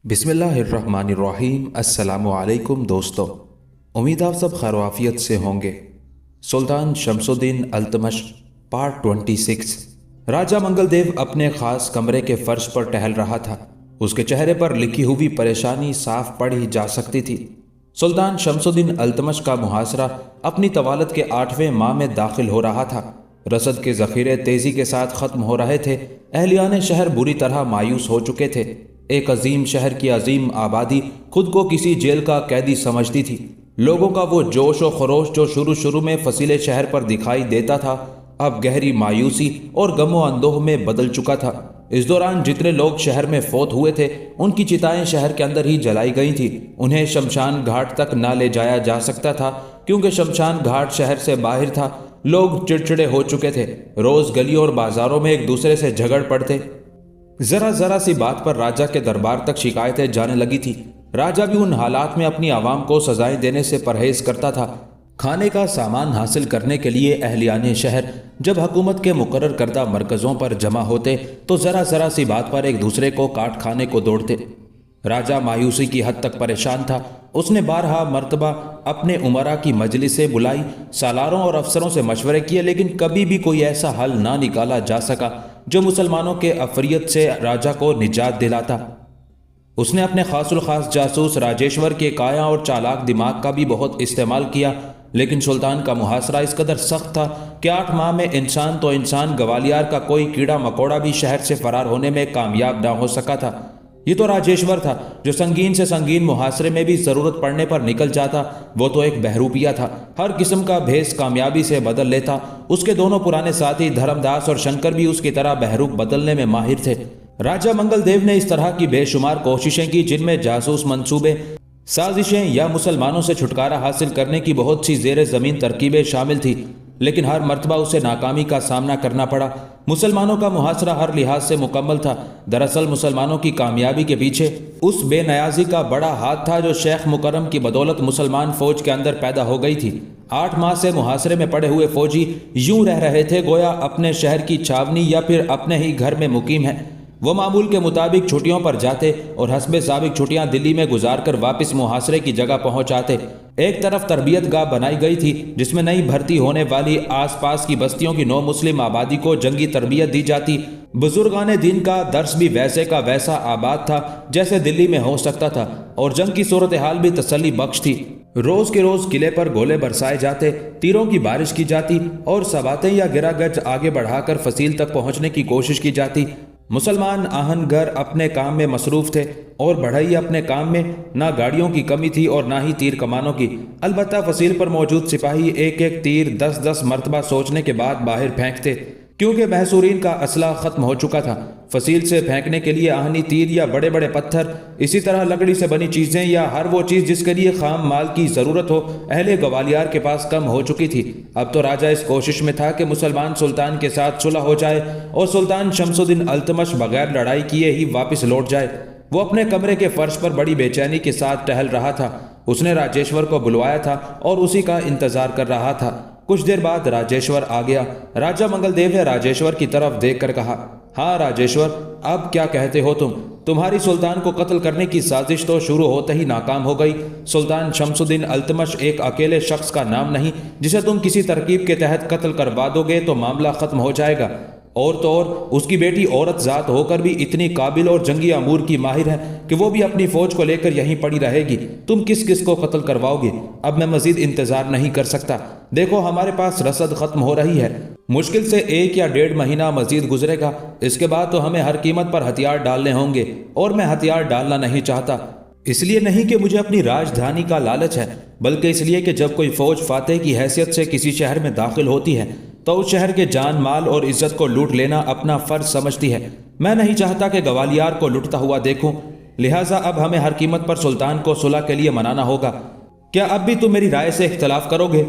बिस्मिल्लाहिर्रहमानिर्रहीम। अस्सलामु अलैकुम दोस्तों, उम्मीद आप सब खैर आफियत से होंगे। सुल्तान शमसुद्दीन अल्तमश पार्ट 26। राजा मंगलदेव अपने खास कमरे के फर्श पर टहल रहा था। उसके चेहरे पर लिखी हुई परेशानी साफ पढ़ी जा सकती थी। सुल्तान शमसुद्दीन अल्तमश का मुहासरा अपनी तवालत के 8वें माह में दाखिल हो रहा था। रसद के ज़ख़ीरे तेज़ी के साथ ख़त्म हो रहे थे। अहलियान शहर बुरी तरह मायूस हो चुके थे। एक अजीम शहर की अजीम आबादी खुद को किसी जेल का कैदी समझती थी। लोगों का वो जोश और खरोश जो शुरू में फसीले शहर पर दिखाई देता था, अब गहरी मायूसी और गमो अंदोह में बदल चुका था। इस दौरान जितने लोग शहर में फौत हुए थे, उनकी चिताएं शहर के अंदर ही जलाई गई थी। उन्हें शमशान घाट तक ना ले जाया जा सकता था, क्योंकि शमशान घाट शहर से बाहर था। लोग चिड़चिड़े हो चुके थे। रोज गलियों और बाजारों में एक दूसरे से झगड़ पड़ते। जरा सी बात पर राजा के दरबार तक शिकायतें जाने लगी थी। राजा भी उन हालात में अपनी आवाम को सजाएं देने से परहेज करता था। खाने का सामान हासिल करने के लिए अहलियान शहर जब हुकूमत के मुकर्रर करदा मरकज़ों पर जमा होते तो जरा सी बात पर एक दूसरे को काट खाने को दौड़ते। राजा मायूसी की हद तक परेशान था। उसने बारहा मर्तबा अपने उमरा की मजलिसें बुलाई, सालारों और अफसरों से मशवरे किए, लेकिन कभी भी कोई ऐसा हल ना निकाला जा सका जो मुसलमानों के अफरियत से राजा को निजात दिलाता। उसने अपने खासुल खास जासूस राजेश्वर के काया और चालाक दिमाग का भी बहुत इस्तेमाल किया, लेकिन सुल्तान का मुहासरा इस कदर सख्त था कि 8 माह में इंसान तो इंसान, गवालियार का कोई कीड़ा मकोड़ा भी शहर से फरार होने में कामयाब ना हो सका था। ये तो राजेश्वर था जो संगीन से संगीन मुहासरे में भी जरूरत पड़ने पर निकल जाता। वो तो एक बहरूपिया था, हर किस्म का भेस कामयाबी से बदल लेता। उसके दोनों पुराने साथी धर्मदास और शंकर भी उसकी तरह बहरूप बदलने में माहिर थे। राजा मंगलदेव ने इस तरह की बेशुमार कोशिशें की, जिनमें जासूस मंसूबे, साजिशें या मुसलमानों से छुटकारा हासिल करने की बहुत सी ज़ेरे ज़मीन तरकीबें शामिल थी, लेकिन हर मर्तबा उसे नाकामी का सामना करना पड़ा। मुसलमानों का मुहासरा हर लिहाज से मुकम्मल था। दरअसल मुसलमानों की कामयाबी के पीछे उस बेनयाजी का बड़ा हाथ था जो शेख मुकर्रम की बदौलत मुसलमान फौज के अंदर पैदा हो गई थी। 8 माह से मुहासरे में पड़े हुए फौजी यूं रह रहे थे गोया अपने शहर की छावनी या फिर अपने ही घर में मुकीम है। वो मामूल के मुताबिक छुट्टियों पर जाते और हस्बे साबिक छुट्टियां दिल्ली में गुजारकर वापस मुहासरे की जगह पहुंच आते। एक तरफ तरबियत गाह बनाई गई थी, जिसमें नई भर्ती होने वाली आसपास की बस्तियों की नौ मुस्लिम आबादी को जंगी तरबियत दी जाती। बुजुर्गान दीन का दर्स भी वैसे का वैसा आबाद था जैसे दिल्ली में हो सकता था, और जंग की सूरत हाल भी तसल्ली बख्श थी। रोज के रोज किले पर गोले बरसाए जाते, तीरों की बारिश की जाती और सबातें या गिरागज आगे बढ़ाकर फसील तक पहुंचने की कोशिश की जाती। मुसलमान आहनगर अपने काम में मसरूफ थे और बढ़ई अपने काम में। ना गाड़ियों की कमी थी और ना ही तीर कमानों की। अलबत्ता फसील पर मौजूद सिपाही एक एक तीर 10-10 मरतबा सोचने के बाद बाहर फेंकते, क्योंकि महसूरीन का असला खत्म हो चुका था। फसील से फेंकने के लिए आहनी तीर या बड़े बड़े पत्थर, इसी तरह लकड़ी से बनी चीज़ें या हर वो चीज़ जिसके लिए खाम माल की ज़रूरत हो, अहले गवालियार के पास कम हो चुकी थी। अब तो राजा इस कोशिश में था कि मुसलमान सुल्तान के साथ सुलह हो जाए और सुल्तान शमसुद्दीन अल्तमश बगैर लड़ाई किए ही वापस लौट जाए। वो अपने कमरे के फर्श पर बड़ी बेचैनी के साथ टहल रहा था। उसने राजेश्वर को बुलवाया था और उसी का इंतजार कर रहा था। कुछ देर बाद राजेश्वर आ गया। राजा मंगलदेव ने राजेश्वर की तरफ देखकर कहा, हाँ राजेश्वर, अब क्या कहते हो तुम? तुम्हारी सुल्तान को कत्ल करने की साजिश तो शुरू होते ही नाकाम हो गई। सुल्तान शमसुद्दीन अल्तमश एक अकेले शख्स का नाम नहीं जिसे तुम किसी तरकीब के तहत कत्ल करवा दोगे तो मामला खत्म हो जाएगा। और तो और उसकी बेटी औरत ज़ात होकर भी इतनी काबिल और जंगी अमूर की माहिर है कि वो भी अपनी फौज को लेकर यहीं पड़ी रहेगी। तुम किस किस को कत्ल करवाओगे? अब मैं मजीद इंतजार नहीं कर सकता। देखो, हमारे पास रसद खत्म हो रही है। मुश्किल से 1 या 1.5 महीना मजीद गुजरेगा। इसके बाद तो हमें हर कीमत पर हथियार डालने होंगे, और मैं हथियार डालना नहीं चाहता। इसलिए नहीं कि मुझे अपनी राजधानी का लालच है, बल्कि इसलिए कि जब कोई फौज फातेह की हैसियत से किसी शहर में दाखिल होती है तो उस शहर के जान माल और इज्जत को लूट लेना अपना फर्ज समझती है। मैं नहीं चाहता कि गवालियार को लुटता हुआ देखूं, लिहाजा अब हमें हर कीमत पर सुल्तान को सुलह के लिए मनाना होगा। क्या अब भी तुम मेरी राय से इख्तलाफ करोगे?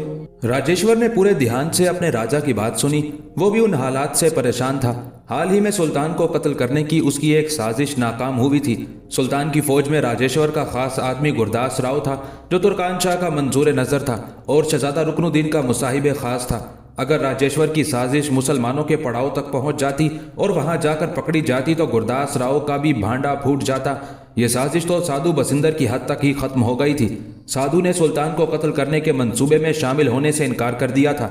राजेश्वर ने पूरे ध्यान से अपने राजा की बात सुनी। वो भी उन हालात से परेशान था। حال ہی میں سلطان کو قتل کرنے کی اس کی ایک سازش ناکام ہوئی تھی۔ سلطان کی فوج میں راجیشور کا خاص آدمی گرداس راؤ تھا، جو ترکان شاہ کا منظور نظر تھا اور شہزادہ رکن الدین کا مصاحب خاص تھا۔ اگر راجیشور کی سازش مسلمانوں کے پڑاؤ تک پہنچ جاتی اور وہاں جا کر پکڑی جاتی تو گرداس راؤ کا بھی بھانڈا پھوٹ جاتا۔ یہ سازش تو سادھو بسندر کی حد تک ہی ختم ہو گئی تھی۔ سادھو نے سلطان کو قتل کرنے کے منصوبے میں شامل ہونے سے انکار کر دیا تھا۔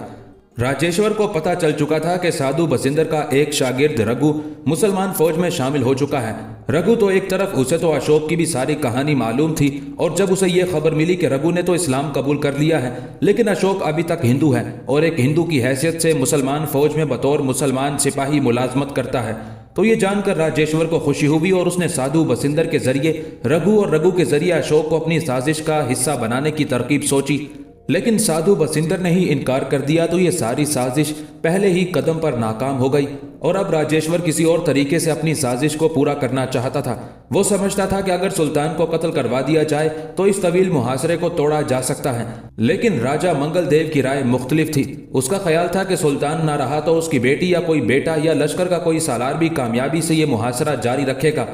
راجیشور کو پتہ چل چکا تھا کہ سادھو بسندر کا ایک شاگرد رگھو مسلمان فوج میں شامل ہو چکا ہے۔ رگھو تو ایک طرف، اسے تو اشوک کی بھی ساری کہانی معلوم تھی، اور جب اسے یہ خبر ملی کہ رگھو نے تو اسلام قبول کر لیا ہے لیکن اشوک ابھی تک ہندو ہے اور ایک ہندو کی حیثیت سے مسلمان فوج میں بطور مسلمان سپاہی ملازمت کرتا ہے، تو یہ جان کر راجیشور کو خوشی ہوئی اور اس نے سادھو بسندر کے ذریعے رگھو اور رگھو کے ذریعے اشوک کو اپنی سازش کا حصہ بنانے کی ترکیب سوچی۔ لیکن سادھو بسندر نے ہی انکار کر دیا تو یہ ساری سازش پہلے ہی قدم پر ناکام ہو گئی، اور اب راجیشور کسی اور طریقے سے اپنی سازش کو پورا کرنا چاہتا تھا۔ وہ سمجھتا تھا کہ اگر سلطان کو قتل کروا دیا جائے تو اس طویل محاصرے کو توڑا جا سکتا ہے، لیکن راجہ منگل دیو کی رائے مختلف تھی۔ اس کا خیال تھا کہ سلطان نہ رہا تو اس کی بیٹی یا کوئی بیٹا یا لشکر کا کوئی سالار بھی کامیابی سے یہ محاصرہ جاری رکھے گا۔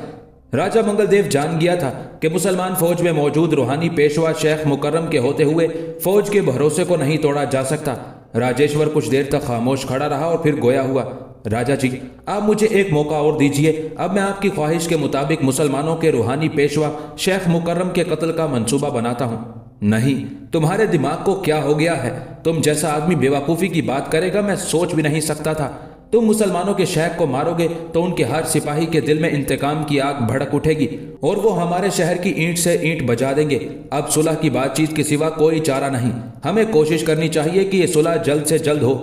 راجہ منگل دیو جان گیا تھا کہ مسلمان فوج میں موجود روحانی پیشوا شیخ مکرم کے ہوتے ہوئے فوج کے بھروسے کو نہیں توڑا جا سکتا۔ راجیشور کچھ دیر تک خاموش کھڑا رہا اور پھر گویا ہوا، راجہ جی، آپ مجھے ایک موقع اور دیجئے، اب میں آپ کی خواہش کے مطابق مسلمانوں کے روحانی پیشوا شیخ مکرم کے قتل کا منصوبہ بناتا ہوں۔ نہیں، تمہارے دماغ کو کیا ہو گیا ہے؟ تم جیسا آدمی بے وقوفی کی بات کرے گا میں سوچ بھی نہیں سکتا تھا۔ تم مسلمانوں کے شیخ کو مارو گے تو ان کے ہر سپاہی کے دل میں انتقام کی آگ بھڑک اٹھے گی اور وہ ہمارے شہر کی اینٹ سے اینٹ بجا دیں گے۔ اب صلح کی بات چیت کے سوا کوئی چارہ نہیں۔ ہمیں کوشش کرنی چاہیے کہ یہ صلح جلد سے جلد ہو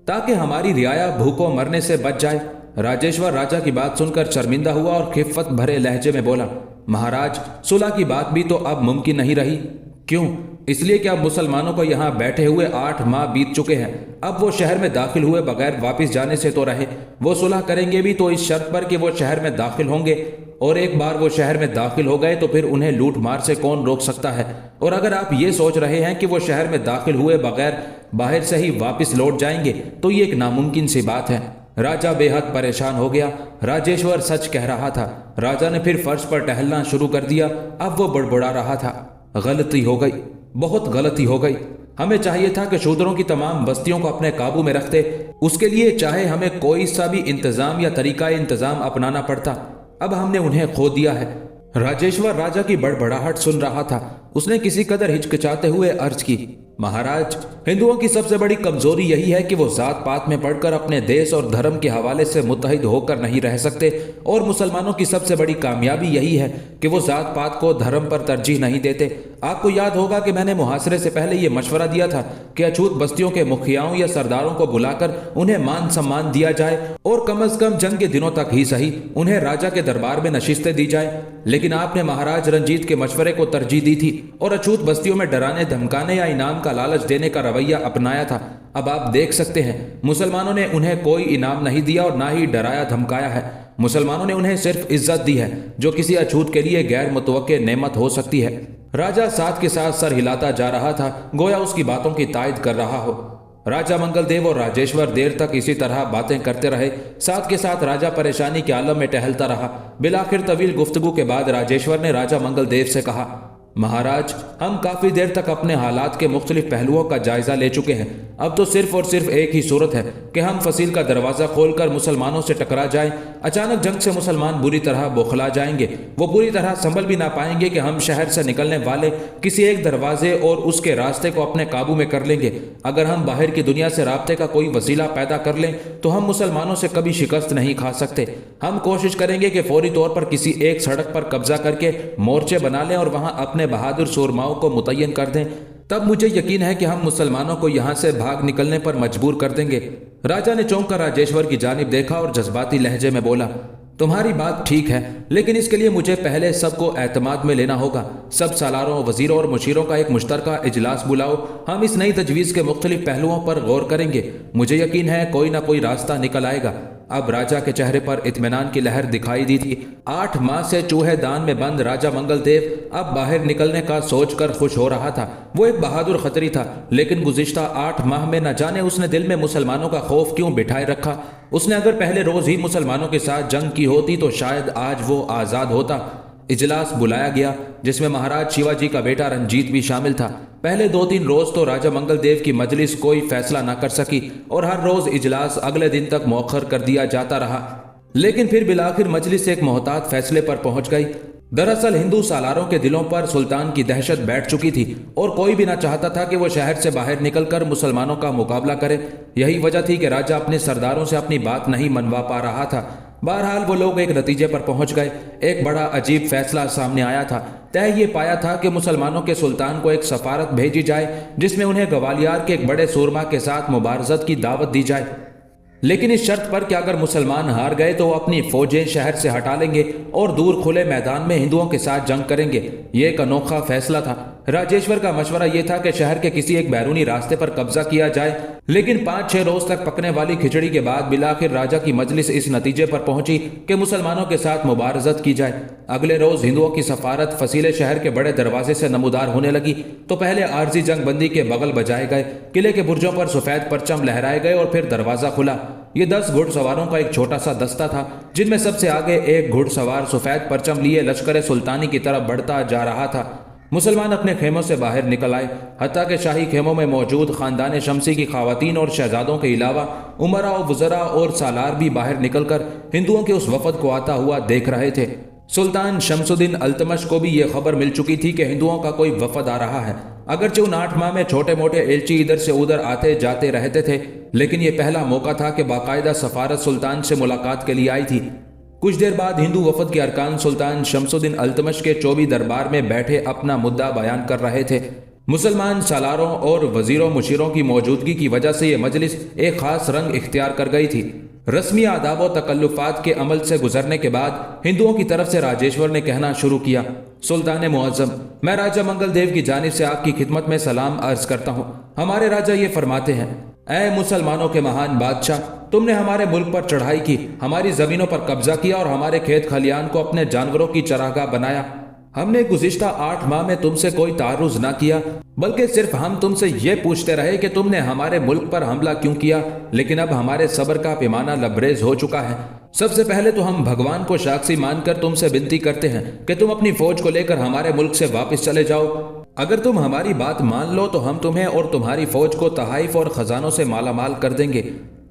تاکہ ہماری رعایا بھوکوں مرنے سے بچ جائے۔ راجیشور راجہ کی بات سن کر شرمندہ ہوا اور خفت بھرے لہجے میں بولا، مہاراج، صلح کی بات بھی تو اب ممکن نہیں رہی۔ کیوں؟ اس لیے کہ اب مسلمانوں کو یہاں بیٹھے ہوئے 8 ماہ بیت چکے ہیں۔ اب وہ شہر میں داخل ہوئے بغیر واپس جانے سے تو رہے، وہ صلح کریں گے بھی تو اس شرط پر کہ وہ شہر میں داخل ہوں گے، اور ایک بار وہ شہر میں داخل ہو گئے تو پھر انہیں لوٹ مار سے کون روک سکتا ہے؟ اور اگر آپ یہ سوچ رہے ہیں کہ وہ شہر میں داخل ہوئے بغیر باہر سے ہی واپس لوٹ جائیں گے تو یہ ایک ناممکن سی بات ہے۔ راجہ بے حد پریشان ہو گیا۔ راجیشور سچ کہہ رہا تھا۔ راجہ نے پھر فرش پر ٹہلنا شروع کر دیا۔ اب وہ بڑبڑا رہا تھا، غلطی ہو گئی، بہت غلطی ہو گئی۔ ہمیں چاہیے تھا کہ شودروں کی تمام بستیوں کو اپنے قابو میں رکھتے، اس کے لیے چاہے ہمیں کوئی سا بھی انتظام یا طریقہ انتظام اپنانا پڑتا۔ اب ہم نے انہیں کھو دیا ہے۔ راجیشور راجہ کی بڑبڑاہٹ سن رہا تھا۔ اس نے کسی قدر ہچکچاتے ہوئے عرض کی، مہاراج، ہندوؤں کی سب سے بڑی کمزوری یہی ہے کہ وہ ذات پات میں پڑھ کر اپنے دیس اور دھرم کے حوالے سے متحد ہو کر نہیں رہ سکتے، اور مسلمانوں کی سب سے بڑی کامیابی یہی ہے کہ وہ ذات پات کو دھرم پر ترجیح نہیں دیتے۔ آپ کو یاد ہوگا کہ میں نے محاصرے سے پہلے یہ مشورہ دیا تھا کہ اچھوت بستیوں کے مکھیاؤں یا سرداروں کو بلا کر انہیں مان سمان دیا جائے، اور کم از کم جنگ کے دنوں تک ہی صحیح انہیں راجہ کے دربار میں نشستیں دی جائیں، لیکن آپ نے مہاراج رنجیت کے مشورے کو ترجیح دی تھی اور اچھوت بستیوں میں ڈرانے دھمکانے یا انعام کا لالچ دینے کا رویہ اپنایا تھا۔ اب آپ دیکھ سکتے ہیں مسلمانوں نے انہیں کوئی انعام نہیں دیا اور نہ ہی ڈرایا دھمکایا ہے۔ مسلمانوں نے انہیں صرف عزت دی ہے جو کسی اچھوت کے لیے غیر متوقع نعمت ہو سکتی ہے۔ راجہ ساتھ کے ساتھ سر ہلاتا جا رہا تھا، گویا اس کی باتوں کی تائید کر رہا ہو۔ راجہ منگل دیو اور راجیشور دیر تک اسی طرح باتیں کرتے رہے۔ ساتھ کے ساتھ راجہ پریشانی کے عالم میں ٹہلتا رہا۔ بالآخر طویل گفتگو کے بعد راجیشور نے راجہ منگل دیو سے کہا، مہاراج، ہم کافی دیر تک اپنے حالات کے مختلف پہلوؤں کا جائزہ لے چکے ہیں۔ اب تو صرف اور صرف ایک ہی صورت ہے کہ ہم فصیل کا دروازہ کھول کر مسلمانوں سے ٹکرا جائیں۔ اچانک جنگ سے مسلمان بری طرح بوکھلا جائیں گے، وہ پوری طرح سنبھل بھی نہ پائیں گے کہ ہم شہر سے نکلنے والے کسی ایک دروازے اور اس کے راستے کو اپنے قابو میں کر لیں گے۔ اگر ہم باہر کی دنیا سے رابطے کا کوئی وسیلہ پیدا کر لیں تو ہم مسلمانوں سے کبھی شکست نہیں کھا سکتے۔ ہم کوشش کریں گے کہ فوری طور پر کسی ایک سڑک پر قبضہ کر کے مورچے بنا لیں اور وہاں اپنے بہادر سورماؤں کو متعین کر دیں۔ تب مجھے یقین ہے کہ ہم مسلمانوں کو یہاں سے بھاگ نکلنے پر مجبور کر دیں گے۔ راجہ نے چونک کر راجیشور کی جانب دیکھا اور جذباتی لہجے میں بولا، تمہاری بات ٹھیک ہے، لیکن اس کے لیے مجھے پہلے سب کو اعتماد میں لینا ہوگا۔ سب سالاروں، وزیروں اور مشیروں کا ایک مشترکہ اجلاس بلاؤ۔ ہم اس نئی تجویز کے مختلف پہلوؤں پر غور کریں گے۔ مجھے یقین ہے کوئی نہ کوئی راستہ نکل آئے گا۔ अब राजा के चेहरे पर इत्मीनान की लहर दिखाई दी थी। 8 माह से चूहे दान में बंद राजा मंगल देव अब बाहर निकलने का सोचकर खुश हो रहा था। वो एक बहादुर खतरी था, लेकिन गुज़िश्ता 8 माह में न जाने उसने दिल में मुसलमानों का खौफ क्यों बिठाए रखा। उसने अगर पहले रोज ही मुसलमानों के साथ जंग की होती तो शायद आज वो आज़ाद होता। इजलास बुलाया गया जिसमें महाराज शिवाजी का बेटा रंजीत भी शामिल था। पहले 2-3 रोज तो राजा मंगल देव की मजलिस कोई फैसला न कर सकी और हर रोज इजलास अगले दिन तक मौखर कर दिया जाता रहा। लेकिन फिर बिलाखिर मजलिस एक मोहतात फैसले पर पहुंच गई। दरअसल हिंदू सालारों के दिलों पर सुल्तान की दहशत बैठ चुकी थी और कोई भी ना चाहता था कि वो शहर से बाहर निकलकर मुसलमानों का मुकाबला करे। यही वजह थी कि राजा अपने सरदारों से अपनी बात नहीं मनवा पा रहा था। बहरहाल वो लोग एक नतीजे पर पहुंच गए। एक बड़ा अजीब फैसला सामने आया था। तय ये पाया था कि मुसलमानों के सुल्तान को एक सफारत भेजी जाए जिसमें उन्हें ग्वालियर के एक बड़े सूरमा के साथ मुबारजत की दावत दी जाए, लेकिन इस शर्त पर कि अगर मुसलमान हार गए तो वो अपनी फौजें शहर से हटा लेंगे और दूर खुले मैदान में हिंदुओं के साथ जंग करेंगे। ये एक अनोखा फैसला था। राजेश्वर का मशवरा यह था कि शहर के किसी एक बैरूनी रास्ते पर कब्जा किया जाए, लेकिन 5-6 रोज तक पकने वाली खिचड़ी के बाद बिलाखिर राजा की मजलिस इस नतीजे पर पहुंची कि मुसलमानों के साथ मुबारजत की जाए। अगले रोज हिंदुओं की सफारत फसीले शहर के बड़े दरवाजे से नमूदार होने लगी तो पहले आरजी जंगबंदी के बगल बजाए गए, किले के बुर्जों पर सफेद परचम लहराए गए और फिर दरवाजा खुला। ये 10 घुड़सवारों का एक छोटा सा दस्ता था जिनमें सबसे आगे एक घुड़सवार सफेद परचम लिए लश्कर सुल्तानी की तरफ बढ़ता जा रहा था। मुसलमान अपने खेमों से बाहर निकल आए, हत्ता के शाही खेमों में मौजूद खानदान शमसी की खवातीन और शहजादों के अलावा उमरा और वज़रा और सालार भी बाहर निकलकर हिंदुओं के उस वफद को आता हुआ देख रहे थे। सुल्तान शमसुद्दीन अल्तमश को भी ये खबर मिल चुकी थी कि हिंदुओं का कोई वफद आ रहा है। अगरचे उन 8 माह में छोटे मोटे एलची इधर से उधर आते जाते रहते थे, लेकिन ये पहला मौका था कि बाकायदा सफारत सुल्तान से मुलाकात के लिए आई थी। कुछ देर बाद हिंदू वफद के अरकान सुल्तान शमसुद्दीन अल्तमश के 24 दरबार में बैठे अपना मुद्दा बयान कर रहे थे। मुसलमान सालारों और वजीरों मुशीरों की मौजूदगी की वजह से यह मजलिस एक खास रंग इख्तियार कर गई थी। रस्मी आदाब व तकल्लुफात के अमल से गुजरने के बाद हिंदुओं की तरफ से राजेश्वर ने कहना शुरू किया, सुल्तान मुअज्जम, मैं राजा मंगल देव की जानिब से आपकी खिदमत में सलाम अर्ज करता हूँ। हमारे राजा ये फरमाते हैं, ऐ मुसलमानों के महान बादशाह, तुमने हमारे मुल्क पर चढ़ाई की, हमारी जमीनों पर कब्जा किया और हमारे खेत खलियान को अपने जानवरों की चरागाह बनाया। हमने गुज़िश्ता 8 माह में तुमसे कोई तारुज़ ना किया, बल्कि सिर्फ हम तुमसे ये पूछते रहे कि तुमने हमारे मुल्क पर हमला क्यों किया। लेकिन अब हमारे सब्र का पैमाना लबरेज हो चुका है। सबसे पहले तो हम भगवान को साक्षी मानकर तुमसे विनती करते हैं कि तुम अपनी फौज को लेकर हमारे मुल्क से वापस चले जाओ। अगर तुम हमारी बात मान लो तो हम तुम्हें और तुम्हारी फौज को तहाइफ और खजानों से मालामाल कर देंगे।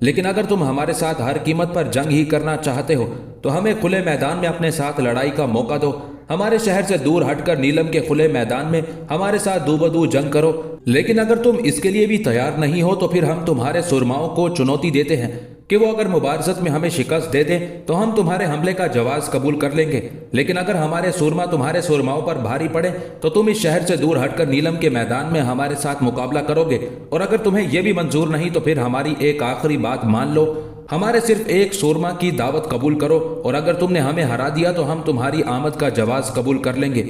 लेकिन अगर तुम हमारे साथ हर कीमत पर जंग ही करना चाहते हो तो हमें खुले मैदान में अपने साथ लड़ाई का मौका दो। हमारे शहर से दूर हटकर नीलम के खुले मैदान में हमारे साथ दूबदू जंग करो। लेकिन अगर तुम इसके लिए भी तैयार नहीं हो तो फिर हम तुम्हारे सुरमाओं को चुनौती देते हैं कि वो अगर मुबारजत में हमें शिकस्त दे दें तो हम तुम्हारे हमले का जवाब कबूल कर लेंगे। लेकिन अगर हमारे सुरमा तुम्हारे सुरमाओं पर भारी पड़े तो तुम इस शहर से दूर हटकर नीलम के मैदान में हमारे साथ मुकाबला करोगे। और अगर तुम्हें यह भी मंजूर नहीं तो फिर हमारी एक आखिरी बात मान लो, हमारे सिर्फ एक सुरमा की दावत कबूल करो और अगर तुमने हमें हरा दिया तो हम तुम्हारी आमद का जवाब कबूल कर लेंगे।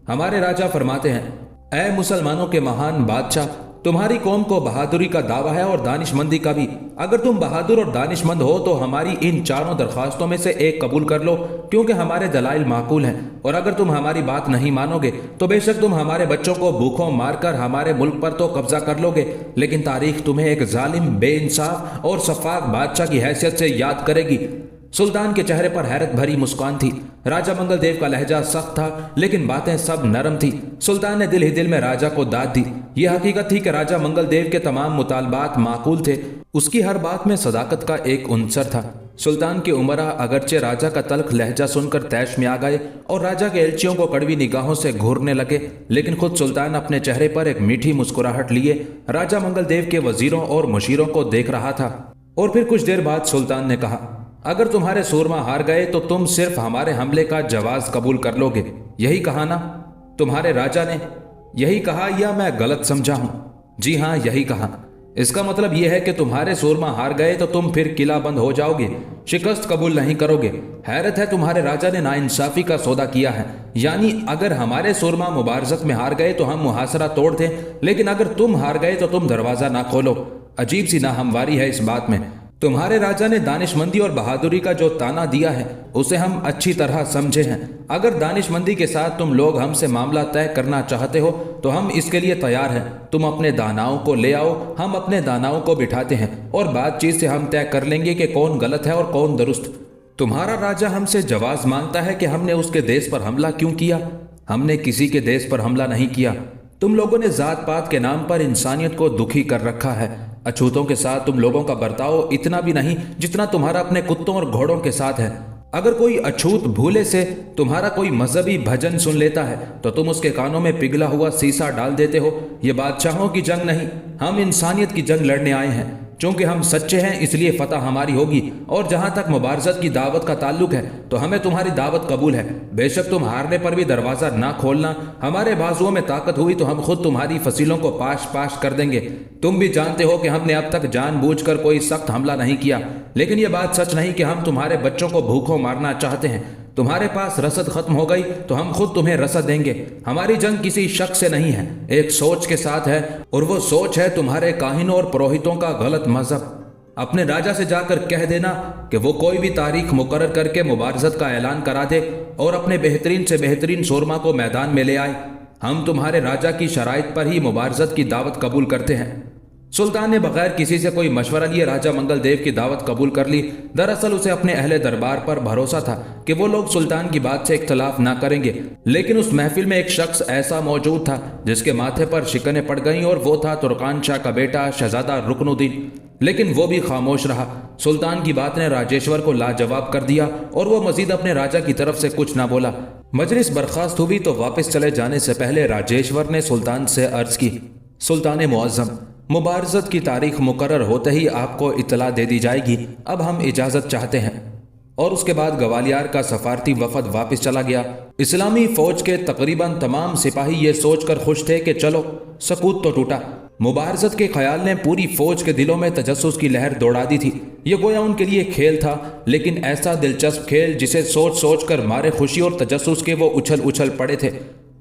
हमारे राजा फरमाते हैं, ऐ मुसलमानों के महान बादशाह, तुम्हारी कौम को बहादुरी का दावा है और दानिशमंदी का भी। अगर तुम बहादुर और दानिशमंद हो तो हमारी इन चारों दरख्वास्तों में से एक कबूल कर लो, क्योंकि हमारे दलाइल माकूल हैं। और अगर तुम हमारी बात नहीं मानोगे तो बेशक तुम हमारे बच्चों को भूखों मारकर हमारे मुल्क पर तो कब्जा कर लोगे, लेकिन तारीख तुम्हें एक जालिम, बेइंसाफ और शफाक बादशाह की हैसियत से याद करेगी। सुल्तान के चेहरे पर हैरत भरी मुस्कान थी। राजा मंगल देव का लहजा सख्त था लेकिन बातें सब नरम थी। सुल्तान ने दिल ही दिल में राजा को दाद दी। यह हकीकत थी कि राजा मंगल देव के तमाम मुतालबात माकूल थे। उसकी हर बात में सदाकत का एक उनसर था। सुल्तान के उमरा अगरचे राजा का तल्ख लहजा सुनकर तैश में आ गए और राजा के एलचियों को कड़वी निगाहों से घूरने लगे, लेकिन खुद सुल्तान अपने चेहरे पर एक मीठी मुस्कुराहट लिए राजा मंगल देव के वजीरों और मुशीरों को देख रहा था। और फिर कुछ देर बाद सुल्तान ने कहा, अगर तुम्हारे सूरमा हार गए तो तुम सिर्फ हमारे हमले का जवाब कबूल कर लोगे। यही कहा ना? तुम्हारे राजा ने यही कहा या मैं गलत समझा हूं? जी हाँ, यही कहा। इसका मतलब यह है कि तुम्हारे सूरमा हार गए तो तुम फिर किला बंद हो जाओगे, शिकस्त कबूल नहीं करोगे। हैरत है, तुम्हारे राजा ने नाइंसाफी का सौदा किया है। यानी अगर हमारे सूरमा मुबारजत में हार गए तो हम मुहासरा तोड़ दें, लेकिन अगर तुम हार गए तो तुम दरवाजा ना खोलो। अजीब सी नाहमवारी है इस बात में। तुम्हारे राजा ने दानिशमंदी और बहादुरी का जो ताना दिया है उसे हम अच्छी तरह समझे हैं। अगर दानिशमंदी के साथ तुम लोग हमसे मामला तय करना चाहते हो तो हम इसके लिए तैयार हैं। तुम अपने दानाओं को ले आओ, हम अपने दानाओं को बिठाते हैं और बातचीत से हम तय कर लेंगे कि कौन गलत है और कौन दुरुस्त। तुम्हारा राजा हमसे जवाब मांगता है कि हमने उसके देश पर हमला क्यों किया। हमने किसी के देश पर हमला नहीं किया। तुम लोगों ने जात पात के नाम पर इंसानियत को दुखी कर रखा है। अछूतों के साथ तुम लोगों का बर्ताव इतना भी नहीं जितना तुम्हारा अपने कुत्तों और घोड़ों के साथ है। अगर कोई अछूत भूले से तुम्हारा कोई मजहबी भजन सुन लेता है तो तुम उसके कानों में पिघला हुआ सीसा डाल देते हो। ये बादशाहों की जंग नहीं, हम इंसानियत की जंग लड़ने आए हैं। चूंकि हम सच्चे हैं इसलिए फतह हमारी होगी। और जहां तक मुबारजत की दावत का ताल्लुक है तो हमें तुम्हारी दावत कबूल है। बेशक तुम हारने पर भी दरवाजा ना खोलना। हमारे बाजुओं में ताकत हुई तो हम खुद तुम्हारी फसीलों को पाश पाश कर देंगे। तुम भी जानते हो कि हमने अब तक जानबूझकर कोई सख्त हमला नहीं किया, लेकिन यह बात सच नहीं कि हम तुम्हारे बच्चों को भूखों मारना चाहते हैं। तुम्हारे पास रसद खत्म हो गई तो हम खुद तुम्हें रसद देंगे। हमारी जंग किसी शक से नहीं है, एक सोच के साथ है, और वो सोच है तुम्हारे काहिनों और पुरोहितों का गलत मजहब। अपने राजा से जाकर कह देना कि वो कोई भी तारीख मुकर्रर करके मुबारजत का ऐलान करा दे और अपने बेहतरीन से बेहतरीन शोरमा को मैदान में ले आए। हम तुम्हारे राजा की शराइत पर ही मुबारजत की दावत कबूल करते हैं। सुल्तान ने बगैर किसी से कोई मशवरा लिए राजा मंगल देव की दावत कबूल कर ली। दरअसल उसे अपने अहले दरबार पर भरोसा था कि वो लोग सुल्तान की बात से इख्तलाफ ना करेंगे, लेकिन उस महफिल में एक शख्स ऐसा मौजूद था जिसके माथे पर शिकनें पड़ गईं और वो था तुर्कान शाह का बेटा शहजादा रुकनुद्दीन। लेकिन वो भी खामोश रहा। सुल्तान की बात ने राजेश्वर को लाजवाब कर दिया और वो मजीद अपने राजा की तरफ से कुछ ना बोला। मजलिस बर्खास्त हुई तो वापस चले जाने से पहले राजेश्वर ने सुल्तान से अर्ज की, सुल्तान मुअज्जम, मुबारजत की तारीख मुकर्रर होते ही आपको इत्तला दे दी जाएगी। अब हम इजाज़त चाहते हैं। और उसके बाद ग्वालियर का सफारती वफद वापस चला गया। इस्लामी फौज के तकरीबन तमाम सिपाही ये सोचकर खुश थे कि चलो सकूत तो टूटा। मुबारजत के ख्याल ने पूरी फौज के दिलों में तजस्सुस की लहर दौड़ा दी थी। ये गोया उनके लिए खेल था, लेकिन ऐसा दिलचस्प खेल जिसे सोच सोच कर मारे खुशी और तजस्सुस के वो उछल उछल पड़े थे।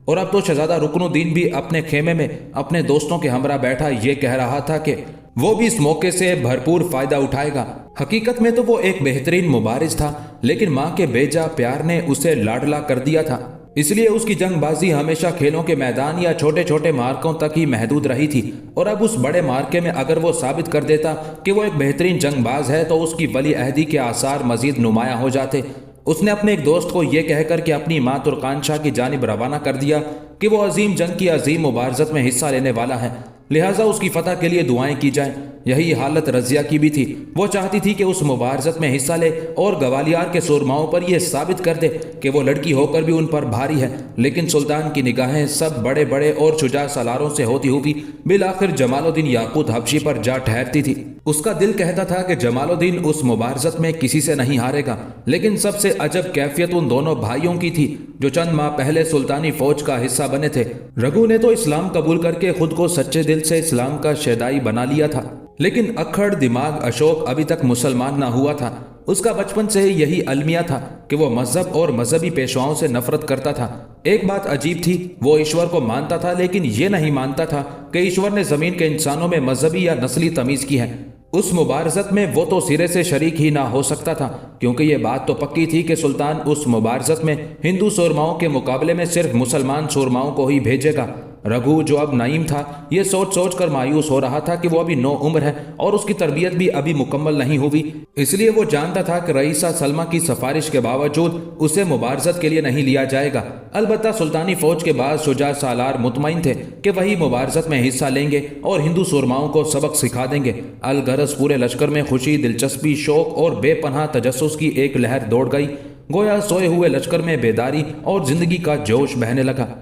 और अब तो शहजादा रुकनुद्दीन भी अपने खेमे में अपने दोस्तों के हमरा बैठा ये कह रहा था कि वो भी इस मौके से भरपूर फायदा उठाएगा। हकीकत में तो वो एक बेहतरीन मुबारिज था, लेकिन माँ के बेजा प्यार ने उसे लाडला कर दिया था। इसलिए उसकी जंगबाजी हमेशा खेलों के मैदान या छोटे छोटे मार्कों तक ही महदूद रही थी। और अब उस बड़े मार्के में अगर वो साबित कर देता कि वो एक बेहतरीन जंगबाज है तो उसकी वली अहदी के आसार मजीद नुमाया हो जाते। उसने अपने एक दोस्त को यह कहकर कि अपनी माँ तुर्कान शाह की जानिब रवाना कर दिया कि वो अजीम जंग की अजीम मुबारजत में हिस्सा लेने वाला है, लिहाजा उसकी फतह के लिए दुआएं की जाएं। यही हालत रजिया की भी थी। वो चाहती थी कि उस मुबारजत में हिस्सा ले और ग्वालियर के सुरमाओं पर यह साबित कर दे कि वो लड़की होकर भी उन पर भारी है। लेकिन सुल्तान की निगाहें सब बड़े बड़े और शुजा सलारों से होती हुई बिलाखिर जमालुद्दीन याकूत हबशी पर जा ठहरती थी। उसका दिल कहता था कि जमालुद्दीन उस मुबारजत में किसी से नहीं हारेगा। लेकिन सबसे अजब कैफियत उन दोनों भाइयों की थी जो चंद माह पहले सुल्तानी फौज का हिस्सा बने थे। रघु ने तो इस्लाम कबूल करके खुद को सच्चे दिल से इस्लाम का शहदाई बना लिया था, लेकिन अक्खड़ दिमाग अशोक अभी तक मुसलमान ना हुआ था। उसका बचपन से ही यही अलमिया था कि वो मजहब और मजहबी पेशवाओं से नफरत करता था। एक बात अजीब थी, वो ईश्वर को मानता था, लेकिन ये नहीं मानता था कि ईश्वर ने जमीन के इंसानों में मजहबी या नस्ली तमीज की है। उस मुबारजत में वो तो सिरे से शरीक ही ना हो सकता था, क्योंकि ये बात तो पक्की थी कि सुल्तान उस मुबारजत में हिंदू सूरमाओं के मुकाबले में सिर्फ मुसलमान सूरमाओं को ही भेजेगा। रघु जो अब नईम था, ये सोच सोच कर मायूस हो रहा था कि वो अभी 9 उम्र है और उसकी तरबियत भी अभी मुकम्मल नहीं हुई। इसलिए वो जानता था कि रईसा सलमा की सिफारिश के बावजूद उसे मुबारजत के लिए नहीं लिया जाएगा। अलबत्ता सुल्तानी फौज के बाद शुजा सालार मुतमईन थे कि वही मुबारजत में हिस्सा लेंगे और हिंदू सूरमाओं को सबक सिखा देंगे। अलगरज पूरे लश्कर में खुशी, दिलचस्पी, शौक और बेपनाह तजस्सुस की एक लहर दौड़ गई। गोया सोए हुए लश्कर में बेदारी और जिंदगी का जोश बहने लगा।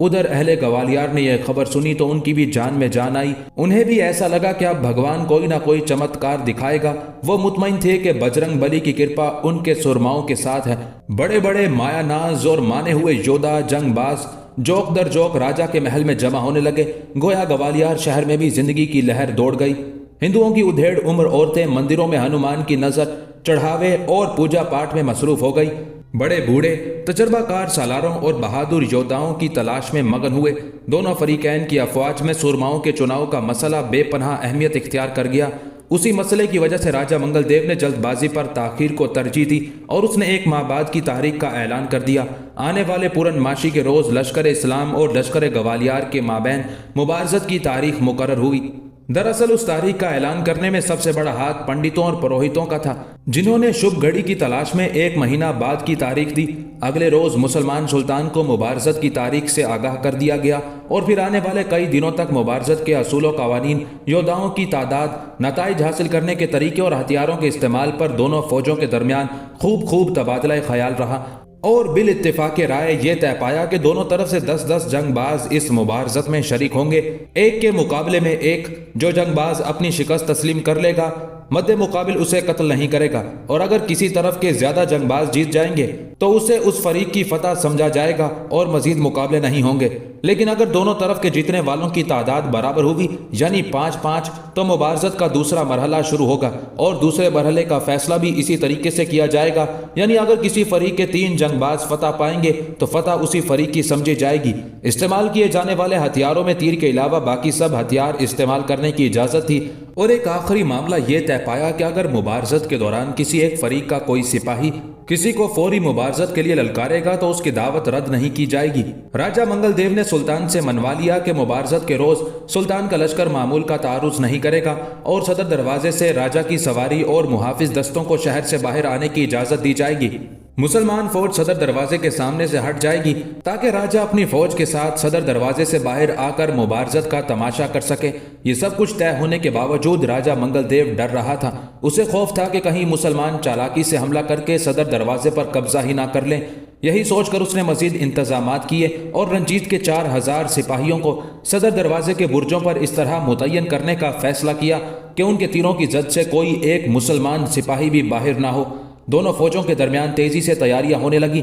उधर अहले ग्वालियर ने यह खबर सुनी तो उनकी भी जान में जान आई। उन्हें भी ऐसा लगा कि अब भगवान कोई ना कोई चमत्कार दिखाएगा। वो मुतमईन थे कि बजरंग बली की कृपा उनके सुरमाओं के साथ है। बड़े बड़े मायानाज और माने हुए योद्धा जंगबाज जोक दर जोक राजा के महल में जमा होने लगे। गोया ग्वालियर शहर में भी जिंदगी की लहर दौड़ गई। हिंदुओं की उधेड़ उम्र औरतें मंदिरों में हनुमान की नजर चढ़ावे और पूजा पाठ में मसरूफ हो गई। बड़े बूढ़े तजर्बाकार सालारों और बहादुर योद्धाओं की तलाश में मगन हुए। दोनों फरीकैन की अफवाज में सुरमाओं के चुनाव का मसला बेपनाह अहमियत इख्तियार कर गया। اسی مسئلے کی وجہ سے راجہ منگل دیو نے جلد بازی پر تاخیر کو ترجیح دی اور اس نے 1 ماہ بعد کی تاریخ کا اعلان کر دیا۔ آنے والے پورن ماشی کے روز لشکر اسلام اور لشکر گوالیار کے مابین مبارزت کی تاریخ مقرر ہوئی۔ دراصل اس تاریخ کا اعلان کرنے میں سب سے بڑا ہاتھ پنڈتوں اور پروہتوں کا تھا، جنہوں نے شبھ گھڑی کی تلاش میں 1 مہینہ بعد کی تاریخ دی۔ اگلے روز مسلمان سلطان کو مبارزت کی تاریخ سے آگاہ کر دیا گیا اور پھر آنے والے کئی دنوں تک مبارزت کے اصول و قوانین، یودھاؤں کی تعداد، نتائج حاصل کرنے کے طریقے اور ہتھیاروں کے استعمال پر دونوں فوجوں کے درمیان خوب تبادلہ خیال رہا اور بالاتفاق رائے یہ طے پایا کہ دونوں طرف سے 10 جنگ باز اس مبارزت میں شریک ہوں گے، ایک کے مقابلے میں ایک۔ جو جنگ باز اپنی شکست تسلیم کر لے گا مد مقابل اسے قتل نہیں کرے گا، اور اگر کسی طرف کے زیادہ جنگ باز جیت جائیں گے تو اسے اس فریق کی فتح سمجھا جائے گا اور مزید مقابلے نہیں ہوں گے۔ لیکن اگر دونوں طرف کے جیتنے والوں کی تعداد برابر ہوگی یعنی 5-5 تو مبارزت کا دوسرا مرحلہ شروع ہوگا اور دوسرے مرحلے کا فیصلہ بھی اسی طریقے سے کیا جائے گا، یعنی اگر کسی فریق کے 3 جنگ باز فتح پائیں گے تو فتح اسی فریق کی سمجھی جائے گی۔ استعمال کیے جانے والے ہتھیاروں میں تیر کے علاوہ باقی سب ہتھیار استعمال کرنے کی اجازت تھی، اور ایک آخری معاملہ یہ طے پایا کہ اگر مبارزت کے دوران کسی ایک فریق کا کوئی سپاہی کسی کو فوری مبارزت کے لیے للکارے گا تو اس کی دعوت رد نہیں کی جائے گی۔ راجہ منگل دیو نے سلطان سے منوا لیا کہ مبارزت کے روز سلطان کا لشکر معمول کا تعرض نہیں کرے گا اور صدر دروازے سے راجہ کی سواری اور محافظ دستوں کو شہر سے باہر آنے کی اجازت دی جائے گی۔ مسلمان فوج صدر دروازے کے سامنے سے ہٹ جائے گی تاکہ راجہ اپنی فوج کے ساتھ صدر دروازے سے باہر آ کر مبارزت کا تماشا کر سکے۔ یہ سب کچھ طے ہونے کے باوجود راجہ منگل دیو ڈر رہا تھا۔ اسے خوف تھا کہ کہیں مسلمان چالاکی سے حملہ کر کے صدر دروازے پر قبضہ ہی نہ کر لیں۔ یہی سوچ کر اس نے مزید انتظامات کیے اور رنجیت کے 4000 سپاہیوں کو صدر دروازے کے برجوں پر اس طرح متعین کرنے کا فیصلہ کیا کہ ان کے تیروں کی زد سے کوئی ایک مسلمان سپاہی بھی باہر نہ ہو۔ دونوں فوجوں کے درمیان تیزی سے تیاریاں ہونے لگی۔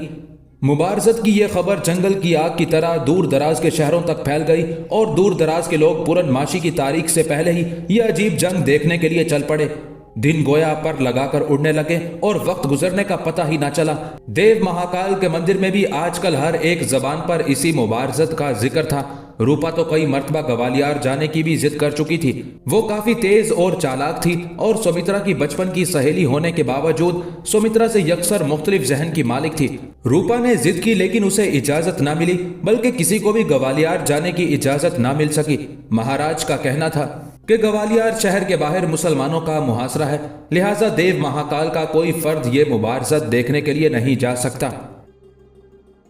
مبارزت کی یہ خبر جنگل کی آگ کی طرح دور دراز کے شہروں تک پھیل گئی اور دور دراز کے لوگ پورن ماشی کی تاریخ سے پہلے ہی یہ عجیب جنگ دیکھنے کے لیے چل پڑے۔ دن گویا پر لگا کر اڑنے لگے اور وقت گزرنے کا پتہ ہی نہ چلا۔ دیو مہاکال کے مندر میں بھی آج کل ہر ایک زبان پر اسی مبارزت کا ذکر تھا۔ روپا تو کئی مرتبہ گوالیار جانے کی بھی ضد کر چکی تھی۔ وہ کافی تیز اور چالاک تھی اور سمترا کی بچپن کی سہیلی ہونے کے باوجود سمترا سے یکسر مختلف ذہن کی مالک تھی۔ روپا نے ضد کی لیکن اسے اجازت نہ ملی، بلکہ کسی کو بھی گوالیار جانے کی اجازت نہ مل سکی۔ مہاراج کا کہنا تھا کہ گوالیار شہر کے باہر مسلمانوں کا محاصرہ ہے، لہٰذا دیو مہاکال کا کوئی فرد یہ مبارزت دیکھنے کے لیے نہیں جا سکتا۔